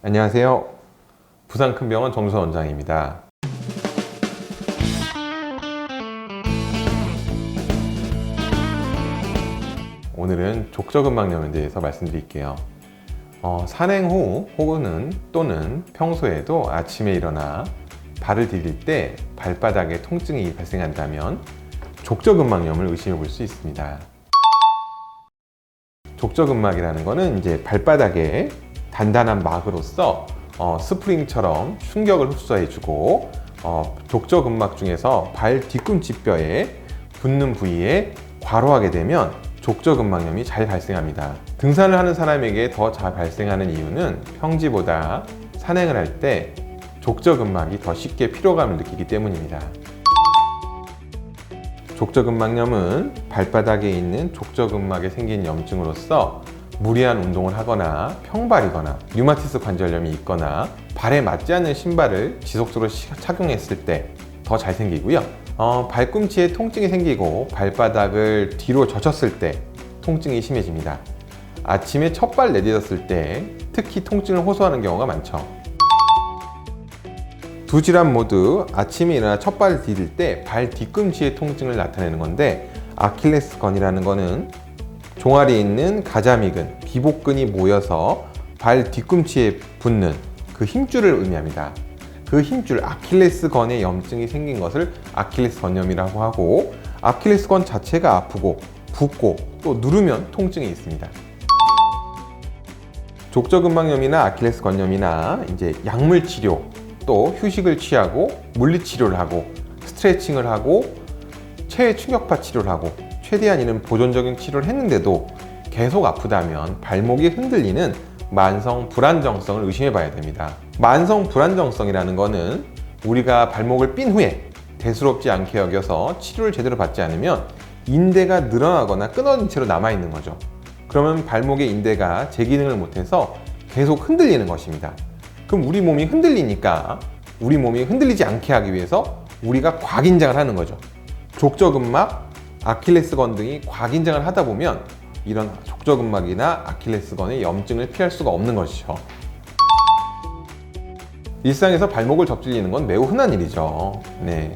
안녕하세요. 부산 큰병원 정주선 원장입니다. 오늘은 족저근막염에 대해서 말씀드릴게요. 산행 후 또는 평소에도 아침에 일어나 발을 디딜 때 발바닥에 통증이 발생한다면 족저근막염을 의심해 볼 수 있습니다. 족저근막이라는 것은 이제 발바닥에 단단한 막으로서 스프링처럼 충격을 흡수해주고 족저근막 중에서 발 뒤꿈치뼈에 붙는 부위에 과로하게 되면 족저근막염이 잘 발생합니다. 등산을 하는 사람에게 더 잘 발생하는 이유는 평지보다 산행을 할 때 족저근막이 더 쉽게 피로감을 느끼기 때문입니다. 족저근막염은 발바닥에 있는 족저근막에 생긴 염증으로서 무리한 운동을 하거나 평발이거나 류마티스 관절염이 있거나 발에 맞지 않는 신발을 지속적으로 착용했을 때 더 잘 생기고요. 발꿈치에 통증이 생기고 발바닥을 뒤로 젖혔을 때 통증이 심해집니다. 아침에 첫 발 내딛었을 때 특히 통증을 호소하는 경우가 많죠. 두 질환 모두 아침에 일어나 첫 발을 디딜 때 발 뒤꿈치의 통증을 나타내는 건데, 아킬레스건이라는 거는 종아리에 있는 가자미근, 비복근이 모여서 발 뒤꿈치에 붙는 그 힘줄을 의미합니다. 그 힘줄, 아킬레스건에 염증이 생긴 것을 아킬레스건염이라고 하고, 아킬레스건 자체가 아프고 붓고 또 누르면 통증이 있습니다. 족저근막염이나 아킬레스건염이나 이제 약물 치료, 또 휴식을 취하고 물리치료를 하고 스트레칭을 하고 체외 충격파 치료를 하고 최대한 이런 보존적인 치료를 했는데도 계속 아프다면 발목이 흔들리는 만성 불안정성을 의심해 봐야 됩니다. 만성 불안정성이라는 거는 우리가 발목을 삔 후에 대수롭지 않게 여겨서 치료를 제대로 받지 않으면 인대가 늘어나거나 끊어진 채로 남아있는 거죠. 그러면 발목의 인대가 제 기능을 못해서 계속 흔들리는 것입니다. 그럼 우리 몸이 흔들리니까 우리 몸이 흔들리지 않게 하기 위해서 우리가 과긴장을 하는 거죠. 족저근막, 아킬레스건 등이 과긴장을 하다 보면 이런 족저근막이나 아킬레스건의 염증을 피할 수가 없는 것이죠. 일상에서 발목을 접질리는 건 매우 흔한 일이죠. 네.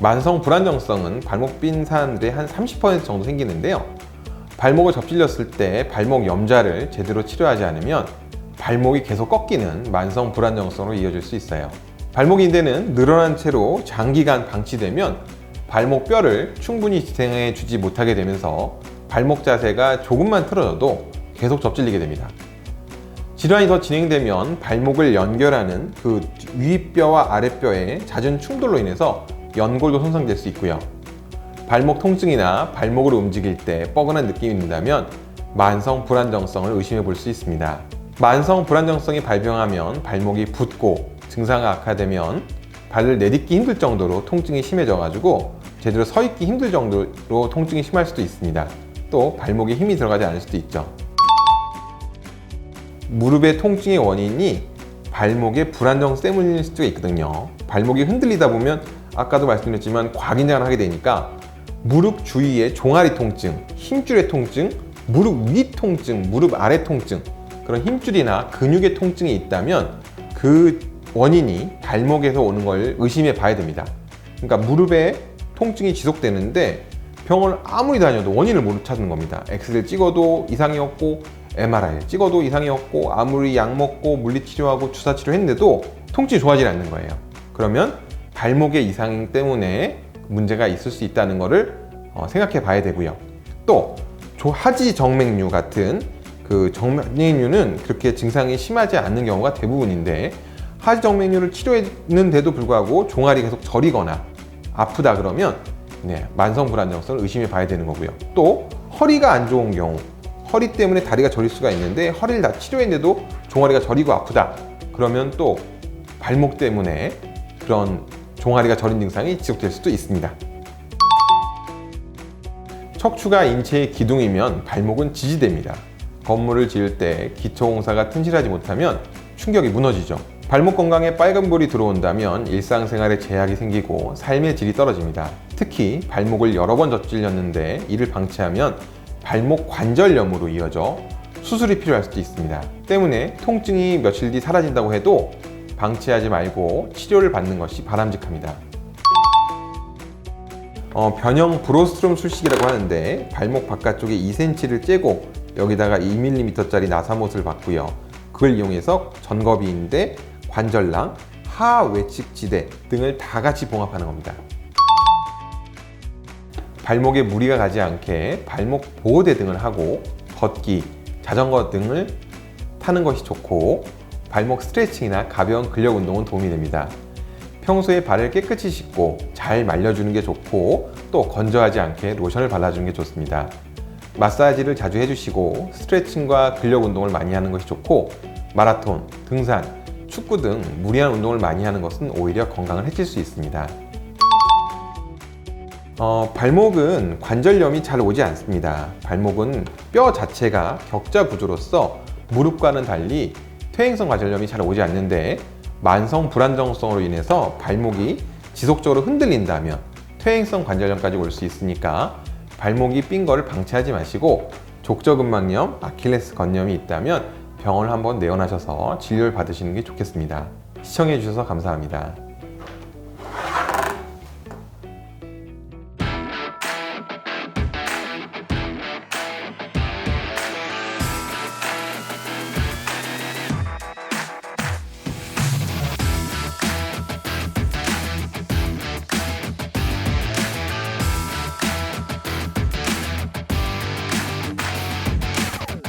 만성 불안정성은 발목 삔 사람들의 한 30% 정도 생기는데요. 발목을 접질렸을 때 발목 염좌를 제대로 치료하지 않으면 발목이 계속 꺾이는 만성 불안정성으로 이어질 수 있어요. 발목 인대는 늘어난 채로 장기간 방치되면 발목 뼈를 충분히 지탱해 주지 못하게 되면서 발목 자세가 조금만 틀어져도 계속 접질리게 됩니다. 질환이 더 진행되면 발목을 연결하는 그 윗뼈와 아랫뼈의 잦은 충돌로 인해서 연골도 손상될 수 있고요. 발목 통증이나 발목을 움직일 때 뻐근한 느낌이 든다면 만성 불안정성을 의심해 볼 수 있습니다. 만성 불안정성이 발병하면 발목이 붓고 증상이 악화되면 발을 내딛기 힘들 정도로 통증이 심해져가지고 제대로 서 있기 힘들 정도로 통증이 심할 수도 있습니다. 또 발목에 힘이 들어가지 않을 수도 있죠. 무릎의 통증의 원인이 발목의 불안정 때문일 수도 있거든요. 발목이 흔들리다 보면 아까도 말씀드렸지만 과긴장을 하게 되니까 무릎 주위의 종아리 통증, 힘줄의 통증, 무릎 위 통증, 무릎 아래 통증, 그런 힘줄이나 근육의 통증이 있다면 그 원인이 발목에서 오는 걸 의심해 봐야 됩니다. 그러니까 무릎에 통증이 지속되는데 병원을 아무리 다녀도 원인을 못 찾는 겁니다. 엑스레이를 찍어도 이상이 없고 MRI를 찍어도 이상이 없고 아무리 약 먹고 물리치료하고 주사치료 했는데도 통증이 좋아지지 않는 거예요. 그러면 발목의 이상 때문에 문제가 있을 수 있다는 것을 생각해 봐야 되고요. 또 하지정맥류 같은 그 정맥류는 그렇게 증상이 심하지 않는 경우가 대부분인데, 하지정맥류를 치료했는데도 불구하고 종아리 계속 저리거나 아프다 그러면 만성 불안정성을 의심해 봐야 되는 거고요. 또 허리가 안 좋은 경우, 허리 때문에 다리가 저릴 수가 있는데 허리를 다 치료했는데도 종아리가 저리고 아프다 그러면 또 발목 때문에 그런 종아리가 저린 증상이 지속될 수도 있습니다. 척추가 인체의 기둥이면 발목은 지지대입니다. 건물을 지을 때 기초공사가 튼실하지 못하면 충격이 무너지죠. 발목 건강에 빨간불이 들어온다면 일상생활에 제약이 생기고 삶의 질이 떨어집니다. 특히 발목을 여러 번 접질렸는데 이를 방치하면 발목 관절염으로 이어져 수술이 필요할 수도 있습니다. 때문에 통증이 며칠 뒤 사라진다고 해도 방치하지 말고 치료를 받는 것이 바람직합니다. 변형 브로스트롬 술식이라고 하는데 발목 바깥쪽에 2cm를 째고 여기다가 2mm짜리 나사못을 받고요. 그걸 이용해서 전거비인대, 관절낭, 하외측지대 등을 다 같이 봉합하는 겁니다. 발목에 무리가 가지 않게 발목 보호대 등을 하고 걷기, 자전거 등을 타는 것이 좋고 발목 스트레칭이나 가벼운 근력 운동은 도움이 됩니다. 평소에 발을 깨끗이 씻고 잘 말려주는 게 좋고 또 건조하지 않게 로션을 발라주는 게 좋습니다. 마사지를 자주 해주시고 스트레칭과 근력 운동을 많이 하는 것이 좋고 마라톤, 등산, 축구 등 무리한 운동을 많이 하는 것은 오히려 건강을 해칠 수 있습니다. 발목은 관절염이 잘 오지 않습니다. 발목은 뼈 자체가 격자 구조로서 무릎과는 달리 퇴행성 관절염이 잘 오지 않는데 만성 불안정성으로 인해서 발목이 지속적으로 흔들린다면 퇴행성 관절염까지 올 수 있으니까 발목이 삔 거를 방치하지 마시고 족저근막염, 아킬레스 건염이 있다면 병원을 한번 내원하셔서 진료를 받으시는 게 좋겠습니다. 시청해 주셔서 감사합니다.